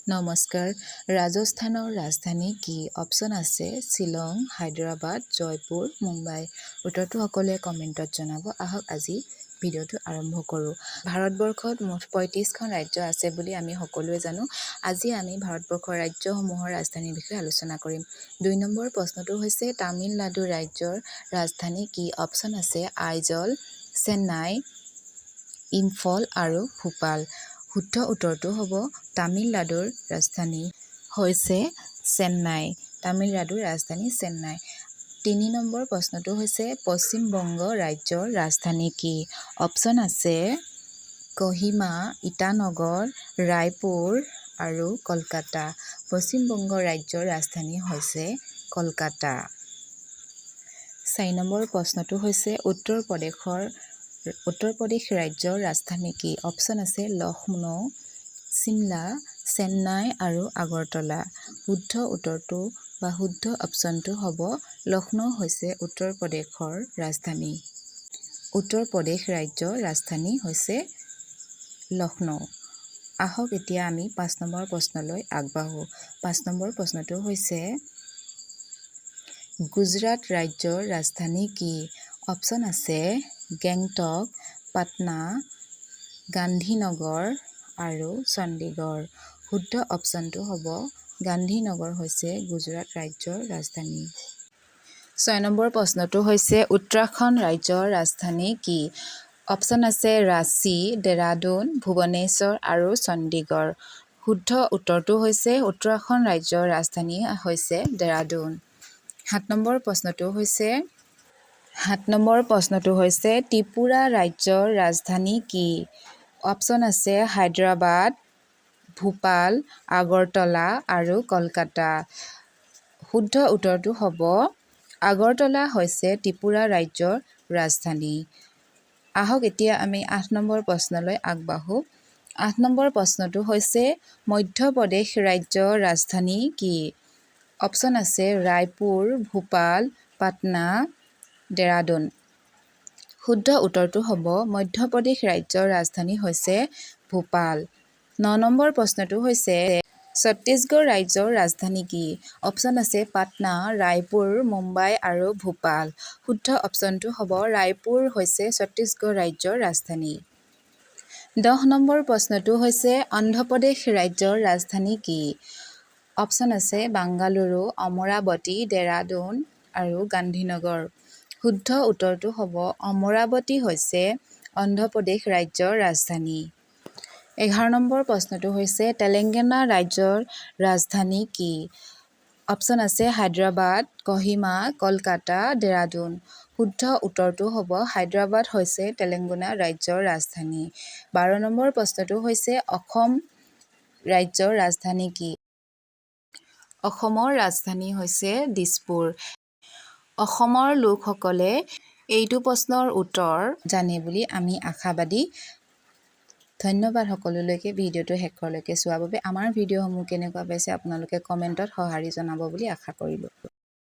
নমস্কাৰ। ৰাজস্থানৰ ৰাজধানী কি? অপশ্যন আছে শ্বিলং, হায়দৰাবাদ, জয়পুৰ, মুম্বাই। উত্তৰটো সকলোৱে কমেণ্টত জনাব। আহক আজি ভিডিঅ'টো আৰম্ভ কৰোঁ। ভাৰতবৰ্ষত মুঠ ৩৫খন ৰাজ্য আছে বুলি আমি সকলোৱে জানো। আজি আমি ভাৰতবৰ্ষৰ ৰাজ্যসমূহৰ ৰাজধানীৰ বিষয়ে আলোচনা কৰিম। ২ নম্বৰ প্ৰশ্নটো হৈছে তামিলনাডু ৰাজ্যৰ ৰাজধানী কি? অপশ্যন আছে আইজল, চেন্নাই, ইম্ফল আৰু ভোপাল। শুদ্ধ উত্তৰটো হ'ব তামিলনাডুৰ ৰাজধানী হৈছে চেন্নাই। তামিলনাডুৰ ৰাজধানী চেন্নাই। ৩ নম্বৰ প্ৰশ্নটো হৈছে পশ্চিম বংগ ৰাজ্যৰ ৰাজধানী কি? অপশ্যন আছে কহিমা, ইটানগৰ, ৰায়পুৰ আৰু কলকাতা। পশ্চিম বংগ ৰাজ্যৰ ৰাজধানী হৈছে কলকাতা। ৪ নম্বৰ প্ৰশ্নটো হৈছে উত্তৰ প্ৰদেশ ৰাজ্যৰ ৰাজধানী কি? অপশ্যন আছে লক্ষ্ণৌ, চিমলা, চেন্নাই আৰু আগৰতলা। শুদ্ধ উত্তৰটো বা শুদ্ধ অপশ্যনটো হ'ব লক্ষ্ণৌ হৈছে উত্তৰ প্ৰদেশৰ ৰাজধানী। উত্তৰ প্ৰদেশ ৰাজ্যৰ ৰাজধানী হৈছে লক্ষ্ণৌ। আহক এতিয়া আমি ৫ নম্বৰ প্ৰশ্নলৈ আগবাঢ়োঁ। ৫ নম্বৰ প্ৰশ্নটো হৈছে গুজৰাট ৰাজ্যৰ ৰাজধানী কি? অপশ্যন আছে গেংটক, পাটনা, গান্ধীনগৰ আৰু চণ্ডীগড়। শুদ্ধ অপশ্যনটো হ'ব গান্ধীনগৰ হৈছে গুজৰাট ৰাজ্যৰ ৰাজধানী। ৬ নম্বৰ প্ৰশ্নটো হৈছে উত্তৰাখণ্ড ৰাজ্যৰ ৰাজধানী কি? অপশ্যন আছে ৰাঁচী, ডেৰাডুন, ভুৱনেশ্বৰ আৰু চণ্ডীগড়। শুদ্ধ উত্তৰটো হৈছে উত্তৰাখণ্ড ৰাজ্যৰ ৰাজধানী হৈছে ডেৰাডুন। ৭ নম্বৰ প্ৰশ্নটো হৈছে ত্ৰিপুৰা ৰাজ্যৰ ৰাজধানী কি? অপশ্যন আছে হায়দৰাবাদ, ভোপাল, আগৰতলা আৰু কলকাতা। শুদ্ধ উত্তৰটো হ'ব আগৰতলা হৈছে ত্ৰিপুৰা ৰাজ্যৰ ৰাজধানী। আহক এতিয়া আমি ৮ নম্বৰ প্ৰশ্নলৈ আগবাঢ়োঁ। ৮ নম্বৰ প্ৰশ্নটো হৈছে মধ্যপ্ৰদেশ ৰাজ্যৰ ৰাজধানী কি? অপশ্যন আছে ৰায়পুৰ, ভোপাল, পাটনা, ডেৰাডুন। শুদ্ধ উত্তৰটো হ'ব মধ্যপ্ৰদেশ ৰাজ্যৰ ৰাজধানী হৈছে ভোপাল। ৯ নম্বৰ প্ৰশ্নটো হৈছে ছত্তীশগড় ৰাজ্যৰ ৰাজধানী কি? অপশ্যন আছে পাটনা, ৰায়পুৰ, মুম্বাই আৰু ভোপাল। শুদ্ধ অপশ্যনটো হ'ব ৰায়পুৰ হৈছে ছত্তীশগড় ৰাজ্যৰ ৰাজধানী। ১০ নম্বৰ প্ৰশ্নটো হৈছে অন্ধ্ৰপ্ৰদেশ ৰাজ্যৰ ৰাজধানী কি? অপশ্যন আছে বাংগালুৰু, অমৰাৱতী, ডেৰাডুন আৰু গান্ধীনগৰ। শুদ্ধ উত্তৰটো হ'ব অমৰাৱতী হৈছে অন্ধ্ৰপ্ৰদেশ ৰাজ্যৰ ৰাজধানী। ১১ নম্বৰ প্ৰশ্নটো হৈছে তেলেংগানা ৰাজ্যৰ ৰাজধানী কি? অপশ্যন আছে হায়দৰাবাদ, কহিমা, কলকাতা, ডেৰাডুন। শুদ্ধ উত্তৰটো হ'ব হায়দৰাবাদ হৈছে তেলেংগানা ৰাজ্যৰ ৰাজধানী। ১২ নম্বৰ প্ৰশ্নটো হৈছে অসম ৰাজ্যৰ ৰাজধানী কি? অসমৰ ৰাজধানী হৈছে দিছপুৰ। অসমৰ লোকসকলে এইটো প্ৰশ্নৰ উত্তৰ জানে বুলি আমি আশাবাদী। ধন্যবাদ সকলোলৈকে ভিডিঅ'টো শেষলৈকে চোৱাৰ বাবে। আমাৰ ভিডিঅ'সমূহ কেনেকুৱা পাইছে আপোনালোকে কমেণ্টত সঁহাৰি জনাব বুলি আশা কৰিলোঁ।